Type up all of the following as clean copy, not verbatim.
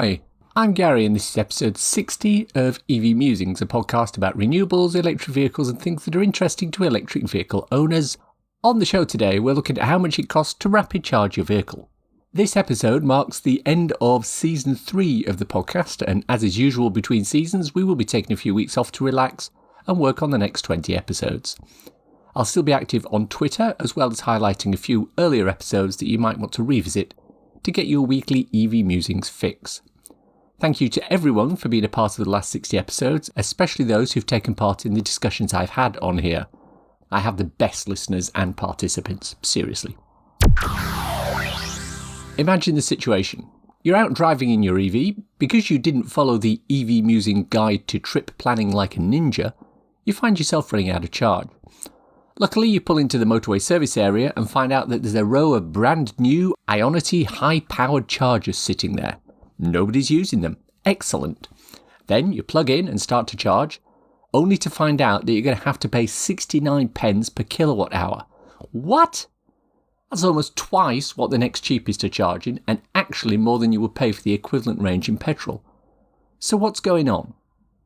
Hi, I'm Gary and this is episode 60 of EV Musings, a podcast about renewables, electric vehicles and things that are interesting to electric vehicle owners. On the show today, we're looking at how much it costs to rapid charge your vehicle. This episode marks the end of season 3 of the podcast, and as is usual between seasons, we will be taking a few weeks off to relax and work on the next 20 episodes. I'll still be active on Twitter, as well as highlighting a few earlier episodes that you might want to revisit to get your weekly EV Musings fix. Thank you to everyone for being a part of the last 60 episodes, especially those who've taken part in the discussions I've had on here. I have the best listeners and participants, seriously. Imagine the situation. You're out driving in your EV. Because you didn't follow the EV Musing guide to trip planning like a ninja, you find yourself running out of charge. Luckily, you pull into the motorway service area and find out that there's a row of brand new Ionity high-powered chargers sitting there. Nobody's using them. Excellent. Then you plug in and start to charge, only to find out that you're going to have to pay 69 pence per kilowatt hour. What? That's almost twice what the next cheapest are charging, and actually more than you would pay for the equivalent range in petrol. So what's going on?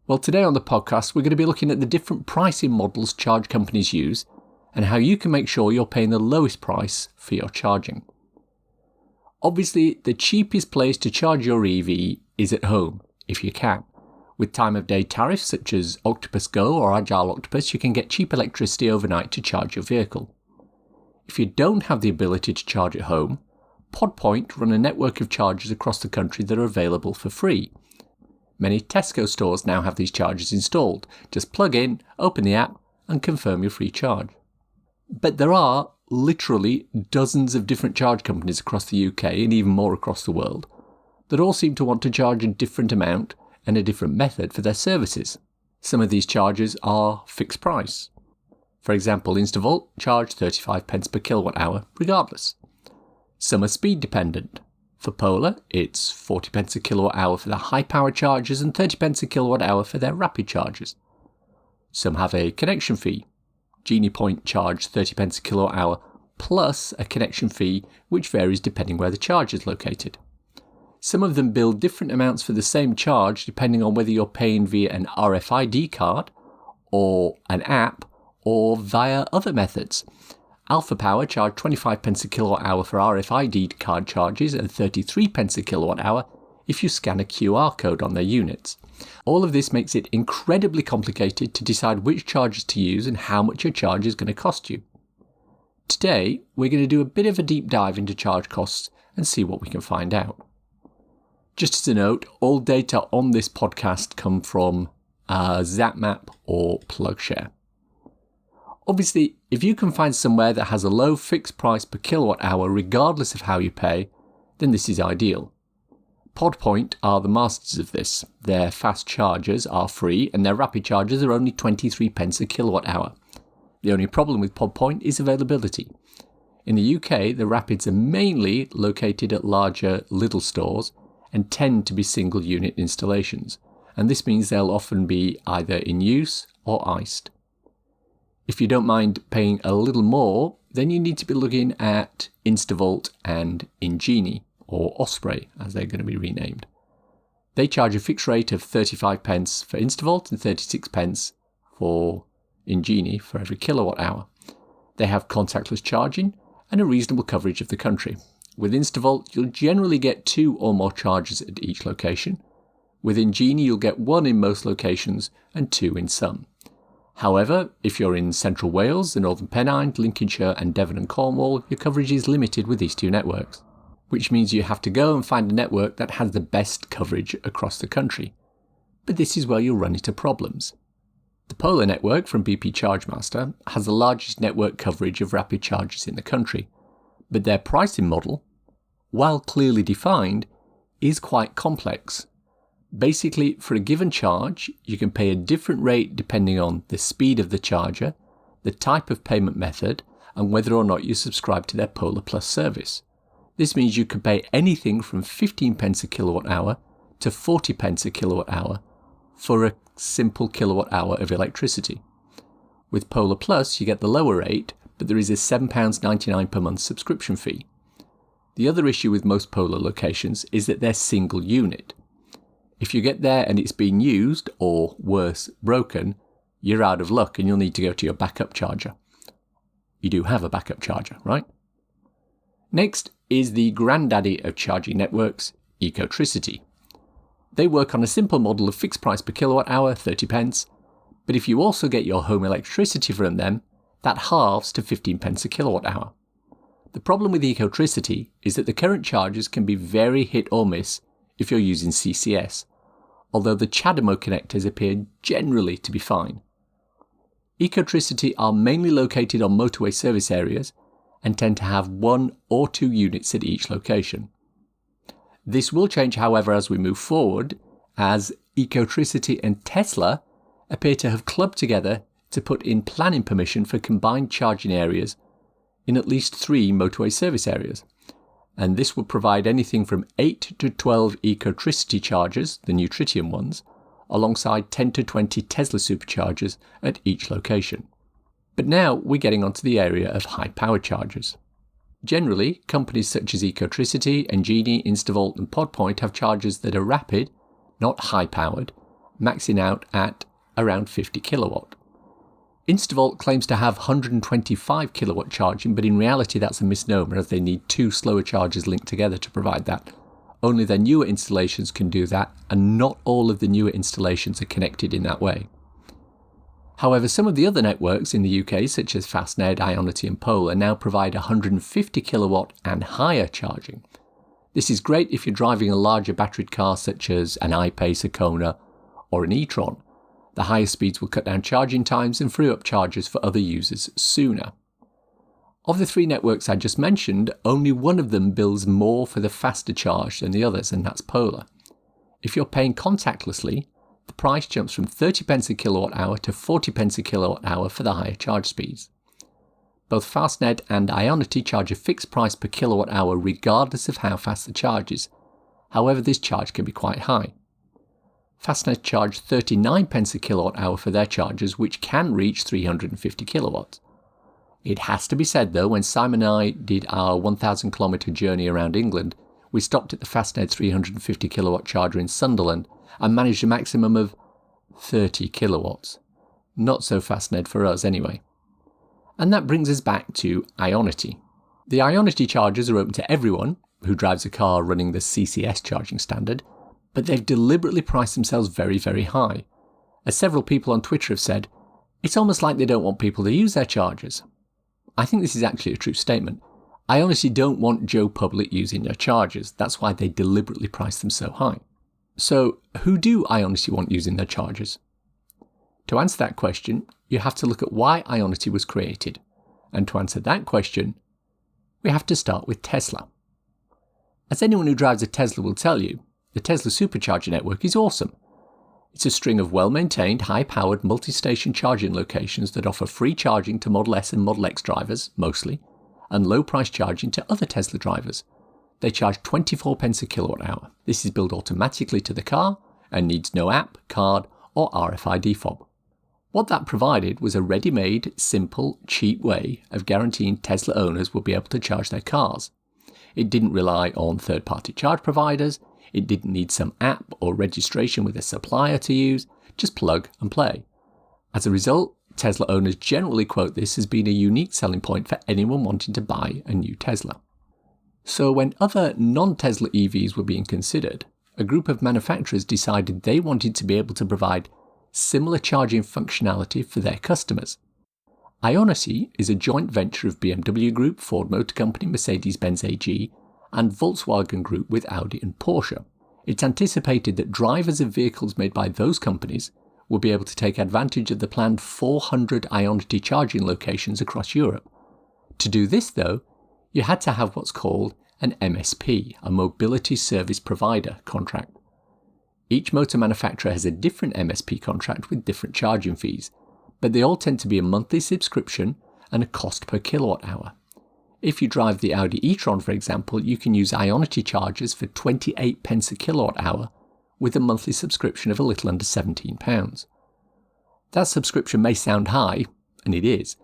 Well, today on the podcast, we're going to be looking at the different pricing models charge companies use and how you can make sure you're paying the lowest price for your charging. Obviously, the cheapest place to charge your EV is at home, if you can. With time of day tariffs such as Octopus Go or Agile Octopus, you can get cheap electricity overnight to charge your vehicle. If you don't have the ability to charge at home, PodPoint run a network of chargers across the country that are available for free. Many Tesco stores now have these chargers installed. Just plug in, open the app, and confirm your free charge. But there are literally dozens of different charge companies across the UK and even more across the world that all seem to want to charge a different amount and a different method for their services. Some of these chargers are fixed price. For example, Instavolt charge 35 pence per kilowatt hour regardless. Some are speed dependent. For Polar, it's 40 pence a kilowatt hour for their high power chargers and 30 pence a kilowatt hour for their rapid chargers. Some have a connection fee. Genie Point charge 30 pence a kilowatt hour plus a connection fee which varies depending where the charge is located. Some of them bill different amounts for the same charge depending on whether you're paying via an RFID card or an app or via other methods. Alpha Power charge 25 pence a kilowatt hour for RFID card charges and 33 pence a kilowatt hour if you scan a QR code on their units. All of this makes it incredibly complicated to decide which chargers to use and how much your charge is going to cost you. Today, we're going to do a bit of a deep dive into charge costs and see what we can find out. Just as a note, all data on this podcast come from ZapMap or PlugShare. Obviously, if you can find somewhere that has a low fixed price per kilowatt hour regardless of how you pay, then this is ideal. PodPoint are the masters of this. Their fast chargers are free and their rapid chargers are only 23 pence a kilowatt hour. The only problem with PodPoint is availability. In the UK, the rapids are mainly located at larger Lidl stores and tend to be single unit installations, and this means they'll often be either in use or iced. If you don't mind paying a little more, then you need to be looking at Instavolt and Ingenie, or Osprey as they're going to be renamed. They charge a fixed rate of 35 pence for Instavolt and 36 pence for Ingenie for every kilowatt hour. They have contactless charging and a reasonable coverage of the country. With Instavolt, you'll generally get 2 or more chargers at each location. With Ingenie, you'll get 1 in most locations and 2 in some. However, if you're in central Wales, the Northern Pennine, Lincolnshire and Devon and Cornwall, your coverage is limited with these 2 networks, which means you have to go and find a network that has the best coverage across the country. But this is where you'll run into problems. The Polar network from BP ChargeMaster has the largest network coverage of rapid chargers in the country, but their pricing model, while clearly defined, is quite complex. Basically, for a given charge, you can pay a different rate depending on the speed of the charger, the type of payment method, and whether or not you subscribe to their Polar Plus service. This means you could pay anything from 15 pence a kilowatt hour to 40 pence a kilowatt hour for a simple kilowatt hour of electricity. With Polar Plus, you get the lower rate, but there is a £7.99 per month subscription fee. The other issue with most Polar locations is that they're single unit. If you get there and it's being used, or worse, broken, you're out of luck and you'll need to go to your backup charger. You do have a backup charger, right? Next is the granddaddy of charging networks, Ecotricity. They work on a simple model of fixed price per kilowatt hour, 30 pence, but if you also get your home electricity from them, that halves to 15 pence a kilowatt hour. The problem with Ecotricity is that the current charges can be very hit or miss if you're using CCS, although the CHAdeMO connectors appear generally to be fine. Ecotricity are mainly located on motorway service areas and tend to have 1 or 2 units at each location. This will change, however, as we move forward, as Ecotricity and Tesla appear to have clubbed together to put in planning permission for combined charging areas in at least 3 motorway service areas. And this would provide anything from 8 to 12 Ecotricity chargers, the new Tritium ones, alongside 10 to 20 Tesla superchargers at each location. But now we're getting onto the area of high-powered chargers. Generally, companies such as Ecotricity, Engenie, Instavolt and PodPoint have chargers that are rapid, not high-powered, maxing out at around 50 kilowatt. Instavolt claims to have 125 kilowatt charging, but in reality that's a misnomer as they need 2 slower chargers linked together to provide that. Only their newer installations can do that, and not all of the newer installations are connected in that way. However, some of the other networks in the UK, such as Fastned, Ionity and Polar, now provide 150 kilowatt and higher charging. This is great if you're driving a larger batteried car such as an I-Pace, a Kona or an e-tron. The higher speeds will cut down charging times and free up chargers for other users sooner. Of the 3 networks I just mentioned, only one of them bills more for the faster charge than the others, and that's Polar. If you're paying contactlessly, the price jumps from 30 pence a kilowatt hour to 40 pence a kilowatt hour for the higher charge speeds. Both Fastned and Ionity charge a fixed price per kilowatt hour regardless of how fast the charge is. However, this charge can be quite high. Fastned charge 39 pence a kilowatt hour for their chargers, which can reach 350 kilowatts. It has to be said though, when Simon and I did our 1,000 kilometre journey around England, we stopped at the Fastned 350 kilowatt charger in Sunderland and managed a maximum of 30 kilowatts. Not so Fastned for us anyway. And that brings us back to Ionity. The Ionity chargers are open to everyone who drives a car running the CCS charging standard, but they've deliberately priced themselves very, very high. As several people on Twitter have said, it's almost like they don't want people to use their chargers. I think this is actually a true statement. I honestly don't want Joe Public using their chargers. That's why they deliberately price them so high. So who do Ionity want using their chargers? To answer that question, you have to look at why Ionity was created. And to answer that question, we have to start with Tesla. As anyone who drives a Tesla will tell you, the Tesla supercharger network is awesome. It's a string of well-maintained, high-powered, multi-station charging locations that offer free charging to Model S and Model X drivers, mostly, and low-price charging to other Tesla drivers. They charge 24 pence a kilowatt hour. This is billed automatically to the car and needs no app, card, or RFID fob. What that provided was a ready-made, simple, cheap way of guaranteeing Tesla owners would be able to charge their cars. It didn't rely on third-party charge providers. It didn't need some app or registration with a supplier to use, just plug and play. As a result, Tesla owners generally quote this as being a unique selling point for anyone wanting to buy a new Tesla. So when other non-Tesla EVs were being considered, a group of manufacturers decided they wanted to be able to provide similar charging functionality for their customers. Ionity is a joint venture of BMW Group, Ford Motor Company, Mercedes-Benz AG, and Volkswagen Group with Audi and Porsche. It's anticipated that drivers of vehicles made by those companies will be able to take advantage of the planned 400 Ionity charging locations across Europe. To do this, though, you had to have what's called an MSP, a Mobility Service Provider contract. Each motor manufacturer has a different MSP contract with different charging fees, but they all tend to be a monthly subscription and a cost per kilowatt hour. If you drive the Audi e-tron, for example, you can use Ionity chargers for 28 pence a kilowatt hour with a monthly subscription of a little under £17. That subscription may sound high, and it is,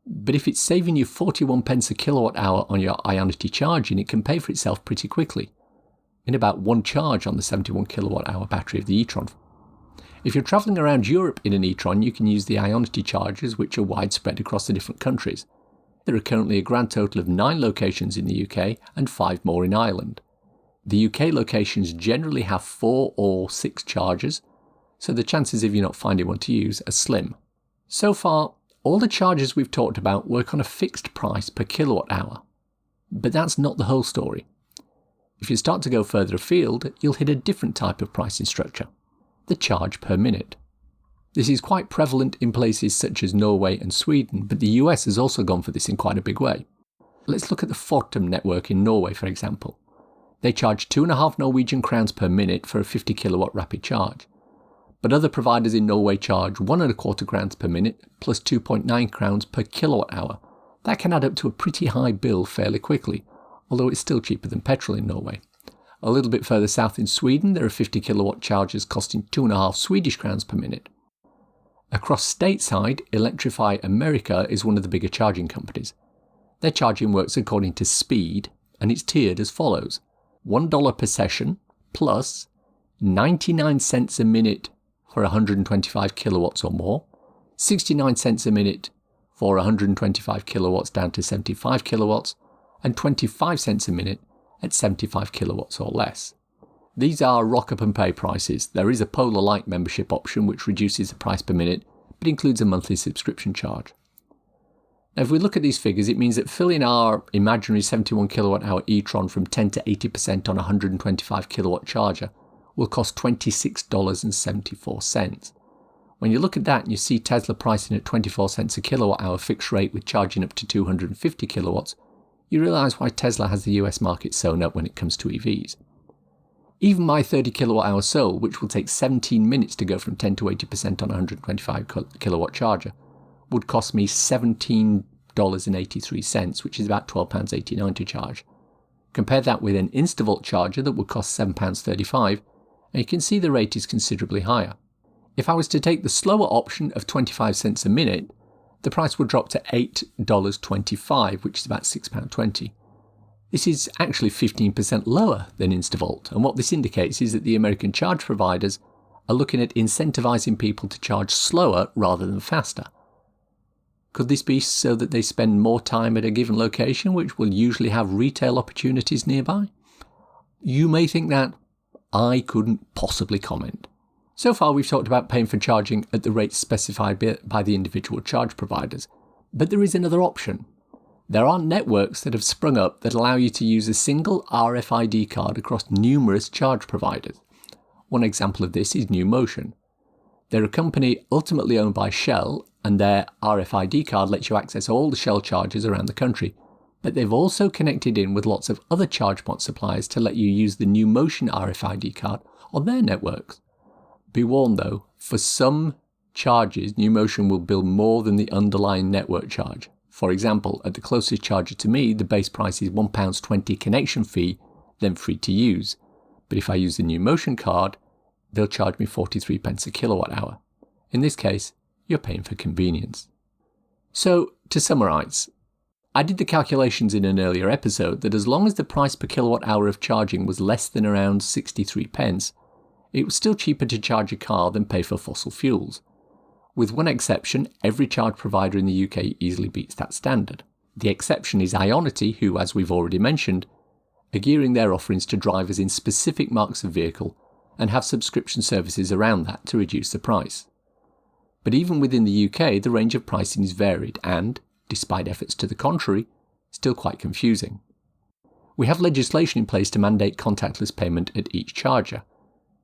but if it's saving you 41 pence a kilowatt hour on your Ionity charging, it can pay for itself pretty quickly. in about one charge on the 71 kilowatt hour battery of the e-tron. If you're travelling around Europe in an e-tron, you can use the Ionity chargers, which are widespread across the different countries. There are currently a grand total of 9 locations in the UK and 5 more in Ireland. The UK locations generally have 4 or 6 chargers, so the chances of you not finding one to use are slim. So far, all the chargers we've talked about work on a fixed price per kilowatt hour. But that's not the whole story. If you start to go further afield, you'll hit a different type of pricing structure, the charge per minute. This is quite prevalent in places such as Norway and Sweden, but the US has also gone for this in quite a big way. Let's look at the Fortum network in Norway, for example. They charge 2.5 Norwegian crowns per minute for a 50 kilowatt rapid charge. But other providers in Norway charge 1.25 crowns per minute plus 2.9 crowns per kilowatt hour. That can add up to a pretty high bill fairly quickly, although it's still cheaper than petrol in Norway. A little bit further south in Sweden, there are 50 kilowatt chargers costing 2.5 Swedish crowns per minute. Across stateside, Electrify America is one of the bigger charging companies. Their charging works according to speed, and it's tiered as follows: $1 per session plus 99 cents a minute for 125 kilowatts or more, 69 cents a minute for 125 kilowatts down to 75 kilowatts, and 25 cents a minute at 75 kilowatts or less. These are rock up and pay prices. There is a Polar Light membership option which reduces the price per minute, but includes a monthly subscription charge. Now, if we look at these figures, it means that filling our imaginary 71 kilowatt hour e-tron from 10 to 80% on a 125 kilowatt charger will cost $26.74. When you look at that and you see Tesla pricing at 24 cents a kilowatt hour fixed rate with charging up to 250 kilowatts, you realise why Tesla has the US market sewn up when it comes to EVs. Even my 30 kilowatt hour Soul, which will take 17 minutes to go from 10 to 80% on a 125 kilowatt charger, would cost me $17.83, which is about £12.89 to charge. Compare that with an Instavolt charger that would cost £7.35, and you can see the rate is considerably higher. If I was to take the slower option of 25 cents a minute, the price would drop to $8.25, which is about £6.20. This is actually 15% lower than Instavolt, and what this indicates is that the American charge providers are looking at incentivizing people to charge slower rather than faster. Could this be so that they spend more time at a given location, which will usually have retail opportunities nearby? You may think that. I couldn't possibly comment. So far we've talked about paying for charging at the rates specified by the individual charge providers, but there is another option. There are networks that have sprung up that allow you to use a single RFID card across numerous charge providers. One example of this is NewMotion. They're a company ultimately owned by Shell, and their RFID card lets you access all the Shell chargers around the country, but they've also connected in with lots of other charge point suppliers to let you use the NewMotion RFID card on their networks. Be warned though, for some charges, NewMotion will bill more than the underlying network charge. For example, at the closest charger to me, the base price is £1.20 connection fee, then free to use. But if I use the NewMotion card, they'll charge me 43 pence a kilowatt hour. In this case, you're paying for convenience. So, to summarise, I did the calculations in an earlier episode that as long as the price per kilowatt hour of charging was less than around 63 pence, it was still cheaper to charge a car than pay for fossil fuels. With one exception, every charge provider in the UK easily beats that standard. The exception is Ionity, who, as we've already mentioned, are gearing their offerings to drivers in specific marques of vehicle and have subscription services around that to reduce the price. But even within the UK, the range of pricing is varied and, despite efforts to the contrary, still quite confusing. We have legislation in place to mandate contactless payment at each charger.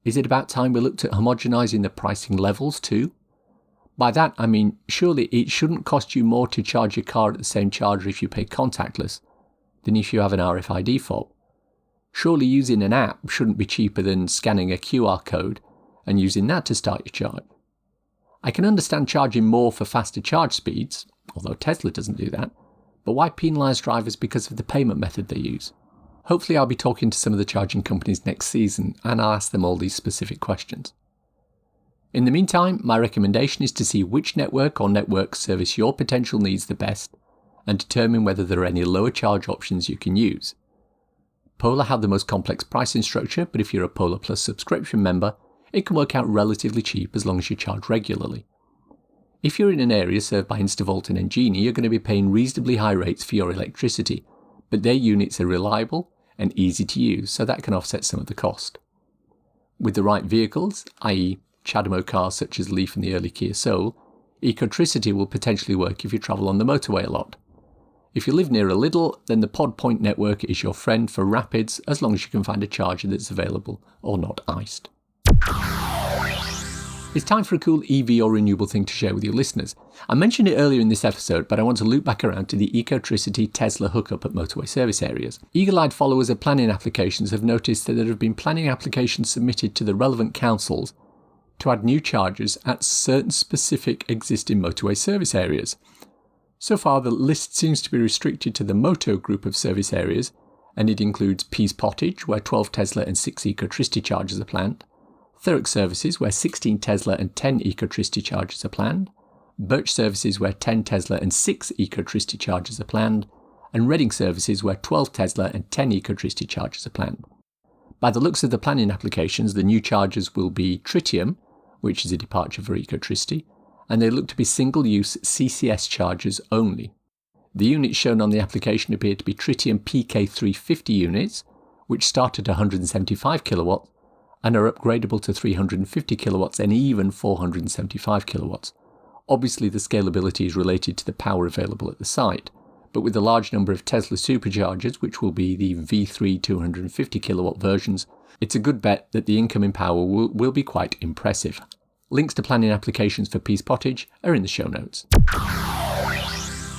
Is it about time we looked at homogenising the pricing levels too? By that I mean, surely it shouldn't cost you more to charge your car at the same charger if you pay contactless than if you have an RFID fob. Surely using an app shouldn't be cheaper than scanning a QR code and using that to start your charge. I can understand charging more for faster charge speeds, although Tesla doesn't do that, but why penalise drivers because of the payment method they use? Hopefully I'll be talking to some of the charging companies next season and I'll ask them all these specific questions. In the meantime, my recommendation is to see which network or networks service your potential needs the best and determine whether there are any lower charge options you can use. Polar have the most complex pricing structure, but if you're a Polar Plus subscription member, it can work out relatively cheap as long as you charge regularly. If you're in an area served by InstaVolt and Engenie, you're going to be paying reasonably high rates for your electricity, but their units are reliable and easy to use, so that can offset some of the cost. With the right vehicles, i.e. CHAdeMO cars such as Leaf and the early Kia Soul, Ecotricity will potentially work if you travel on the motorway a lot. If you live near a Lidl, then the Pod Point network is your friend for rapids as long as you can find a charger that's available or not iced. It's time for a cool EV or renewable thing to share with your listeners. I mentioned it earlier in this episode, but I want to loop back around to the Ecotricity Tesla hookup at motorway service areas. Eagle-eyed followers of planning applications have noticed that there have been planning applications submitted to the relevant councils to add new chargers at certain specific existing motorway service areas. So far, the list seems to be restricted to the Moto group of service areas, and it includes Pease Pottage, where 12 Tesla and 6 Ecotricity chargers are planned, Thurrock Services, where 16 Tesla and 10 Ecotricity chargers are planned, Birch Services, where 10 Tesla and 6 Ecotricity chargers are planned, and Reading Services, where 12 Tesla and 10 Ecotricity chargers are planned. By the looks of the planning applications, the new chargers will be Tritium, which is a departure for Ecotricity, and they look to be single-use CCS chargers only. The units shown on the application appear to be Tritium PK350 units, which start at 175 kilowatts and are upgradable to 350 kilowatts and even 475 kilowatts. Obviously, the scalability is related to the power available at the site, but with the large number of Tesla superchargers, which will be the V3 250 kilowatt versions, it's a good bet that the incoming power will be quite impressive. Links to planning applications for Pease Pottage are in the show notes.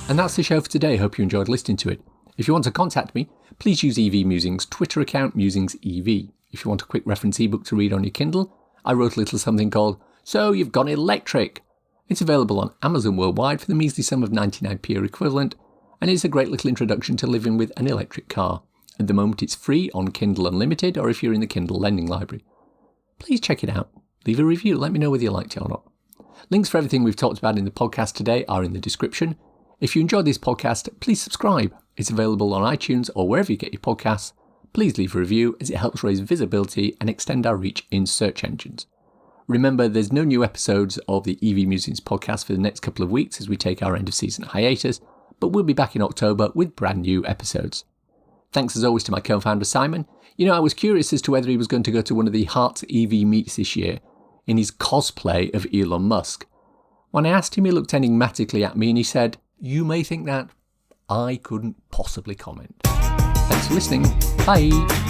And that's the show for today. Hope you enjoyed listening to it. If you want to contact me, please use EV Musings' Twitter account, MusingsEV. If you want a quick reference ebook to read on your Kindle, I wrote a little something called So You've Gone Electric. It's available on Amazon worldwide for the measly sum of 99p or equivalent, and it's a great little introduction to living with an electric car. At the moment it's free on Kindle Unlimited or if you're in the Kindle lending library. Please check it out. Leave a review, let me know whether you liked it or not. Links for everything we've talked about in the podcast today are in the description. If you enjoyed this podcast, please subscribe. It's available on iTunes or wherever you get your podcasts. Please leave a review as it helps raise visibility and extend our reach in search engines. Remember, there's no new episodes of the EV Musings podcast for the next couple of weeks as we take our end of season hiatus, but we'll be back in October with brand new episodes. Thanks as always to my co-founder Simon. I was curious as to whether he was going to go to one of the Hearts EV meets this year in his cosplay of Elon Musk. When I asked him, he looked enigmatically at me and he said, "You may think that. I couldn't possibly comment." Thanks for listening. Bye.